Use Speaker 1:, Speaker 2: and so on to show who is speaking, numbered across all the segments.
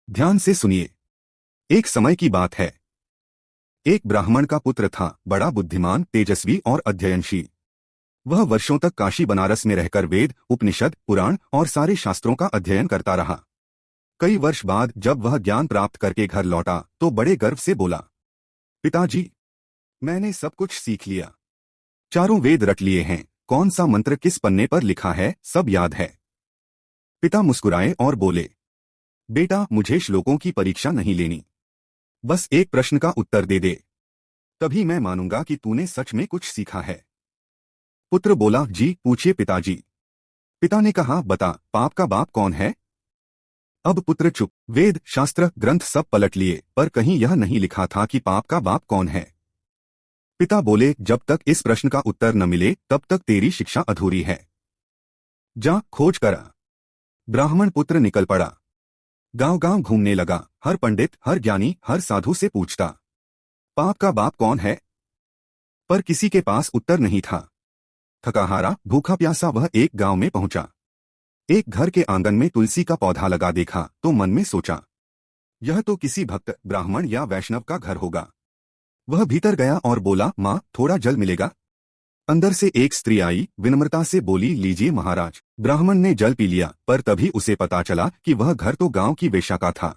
Speaker 1: ध्यान से सुनिए। एक समय की बात है। एक ब्राह्मण का पुत्र था, बड़ा बुद्धिमान, तेजस्वी और अध्ययनशील। वह वर्षों तक काशी बनारस में रहकर वेद, उपनिषद, पुराण और सारे शास्त्रों का अध्ययन करता रहा। कई वर्ष बाद जब वह ज्ञान प्राप्त करके घर लौटा तो बड़े गर्व से बोला, पिताजी, मैंने सब कुछ सीख लिया। चारों वेद रट लिए हैं, कौन सा मंत्र किस पन्ने पर लिखा है सब याद है। पिता मुस्कुराए और बोले, बेटा, मुझे श्लोकों की परीक्षा नहीं लेनी, बस एक प्रश्न का उत्तर दे दे, तभी मैं मानूंगा कि तूने सच में कुछ सीखा है। पुत्र बोला, जी पूछिए पिताजी। पिता ने कहा, बता, पाप का बाप कौन है। अब पुत्र चुप। वेद, शास्त्र, ग्रंथ सब पलट लिए, पर कहीं यह नहीं लिखा था कि पाप का बाप कौन है। पिता बोले, जब तक इस प्रश्न का उत्तर न मिले तब तक तेरी शिक्षा अधूरी है। जा खोज करा। ब्राह्मण पुत्र निकल पड़ा। गांव गांव घूमने लगा, हर पंडित, हर ज्ञानी, हर साधु से पूछता, पाप का बाप कौन है। पर किसी के पास उत्तर नहीं था। थका हारा, भूखा प्यासा वह एक गांव में पहुंचा। एक घर के आंगन में तुलसी का पौधा लगा देखा तो मन में सोचा, यह तो किसी भक्त, ब्राह्मण या वैष्णव का घर होगा। वह भीतर गया और बोला, माँ, थोड़ा जल मिलेगा। अंदर से एक स्त्री आई, विनम्रता से बोली, लीजिए महाराज। ब्राह्मण ने जल पी लिया, पर तभी उसे पता चला कि वह घर तो गांव की वेश्या का था।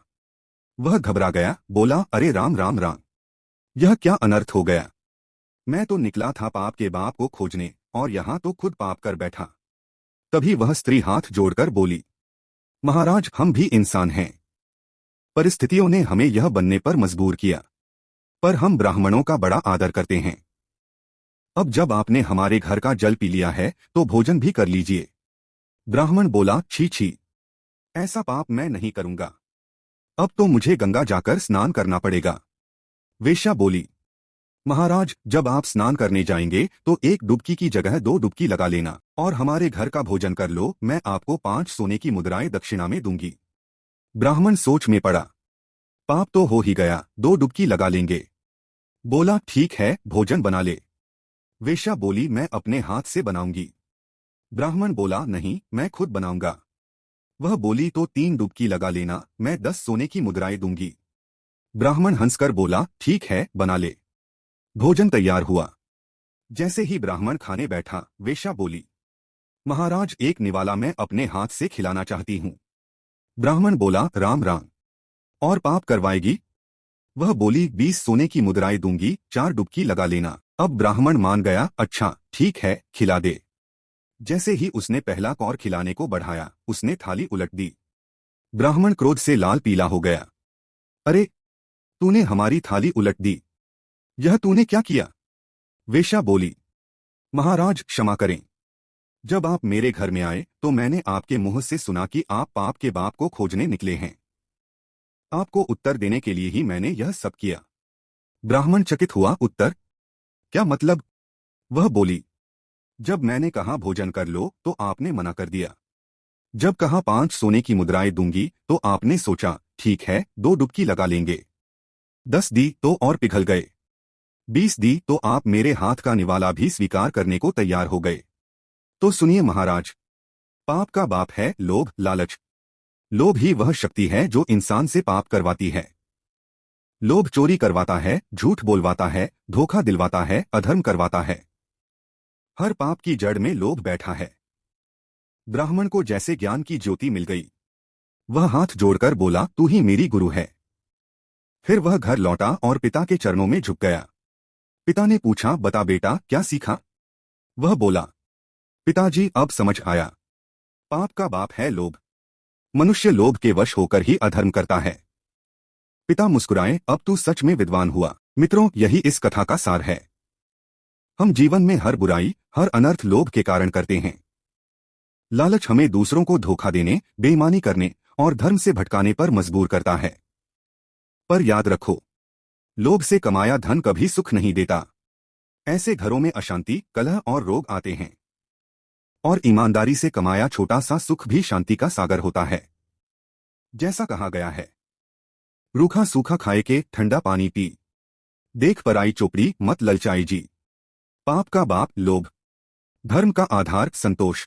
Speaker 1: वह घबरा गया, बोला, अरे राम राम राम, यह क्या अनर्थ हो गया। मैं तो निकला था पाप के बाप को खोजने, और यहाँ तो खुद पाप कर बैठा। तभी वह स्त्री हाथ जोड़कर बोली, महाराज, हम भी इंसान हैं। परिस्थितियों ने हमें यह बनने पर मजबूर किया, पर हम ब्राह्मणों का बड़ा आदर करते हैं। अब जब आपने हमारे घर का जल पी लिया है तो भोजन भी कर लीजिए। ब्राह्मण बोला, छी छी, ऐसा पाप मैं नहीं करूंगा। अब तो मुझे गंगा जाकर स्नान करना पड़ेगा। वेश्या बोली, महाराज, जब आप स्नान करने जाएंगे तो एक डुबकी की जगह 2 डुबकी लगा लेना, और हमारे घर का भोजन कर लो, मैं आपको 5 सोने की मुद्राएं दक्षिणा में दूंगी। ब्राह्मण सोच में पड़ा। पाप तो हो ही गया, 2 डुबकी लगा लेंगे। बोला, ठीक है, भोजन बना ले। वेश्या बोली, मैं अपने हाथ से बनाऊंगी। ब्राह्मण बोला, नहीं, मैं खुद बनाऊंगा। वह बोली, तो 3 डुबकी लगा लेना, मैं 10 सोने की मुद्राएं दूंगी। ब्राह्मण हंसकर बोला, ठीक है, बना ले। भोजन तैयार हुआ। जैसे ही ब्राह्मण खाने बैठा, वेश्या बोली, महाराज, एक निवाला मैं अपने हाथ से खिलाना चाहती हूँ। ब्राह्मण बोला, राम राम, और पाप करवाएगी। वह बोली, 20 सोने की मुद्राएं दूंगी, 4 डुबकी लगा लेना। अब ब्राह्मण मान गया, अच्छा ठीक है, खिला दे। जैसे ही उसने पहला कौर खिलाने को बढ़ाया, उसने थाली उलट दी। ब्राह्मण क्रोध से लाल पीला हो गया। अरे, तूने हमारी थाली उलट दी, यह तूने क्या किया। वेश्या बोली, महाराज क्षमा करें, जब आप मेरे घर में आए तो मैंने आपके मुंह से सुना कि आप पाप के बाप को खोजने निकले हैं। आपको उत्तर देने के लिए ही मैंने यह सब किया। ब्राह्मण चकित हुआ, उत्तर, क्या मतलब। वह बोली, जब मैंने कहा भोजन कर लो तो आपने मना कर दिया। जब कहा 5 सोने की मुद्राएं दूंगी तो आपने सोचा, ठीक है, 2 डुबकी लगा लेंगे। 10 दी तो और पिघल गए। 20 दी तो आप मेरे हाथ का निवाला भी स्वीकार करने को तैयार हो गए। तो सुनिए महाराज, पाप का बाप है लोभ, लालच। लोभ ही वह शक्ति है जो इंसान से पाप करवाती है। लोभ चोरी करवाता है, झूठ बोलवाता है, धोखा दिलवाता है, अधर्म करवाता है। हर पाप की जड़ में लोभ बैठा है। ब्राह्मण को जैसे ज्ञान की ज्योति मिल गई। वह हाथ जोड़कर बोला, तू ही मेरी गुरु है। फिर वह घर लौटा और पिता के चरणों में झुक गया। पिता ने पूछा, बता बेटा, क्या सीखा। वह बोला, पिताजी, अब समझ आया, पाप का बाप है लोभ। मनुष्य लोभ के वश होकर ही अधर्म करता है। पिता मुस्कुराए, अब तू सच में विद्वान हुआ। मित्रों, यही इस कथा का सार है। हम जीवन में हर बुराई, हर अनर्थ लोभ के कारण करते हैं। लालच हमें दूसरों को धोखा देने, बेईमानी करने और धर्म से भटकाने पर मजबूर करता है। पर याद रखो, लोभ से कमाया धन कभी सुख नहीं देता। ऐसे घरों में अशांति, कलह और रोग आते हैं। और ईमानदारी से कमाया छोटा सा सुख भी शांति का सागर होता है। जैसा कहा गया है, रूखा सूखा खाए के ठंडा पानी पी, देख पराई चोपड़ी मत ललचाई जी। पाप का बाप लोभ, धर्म का आधार संतोष।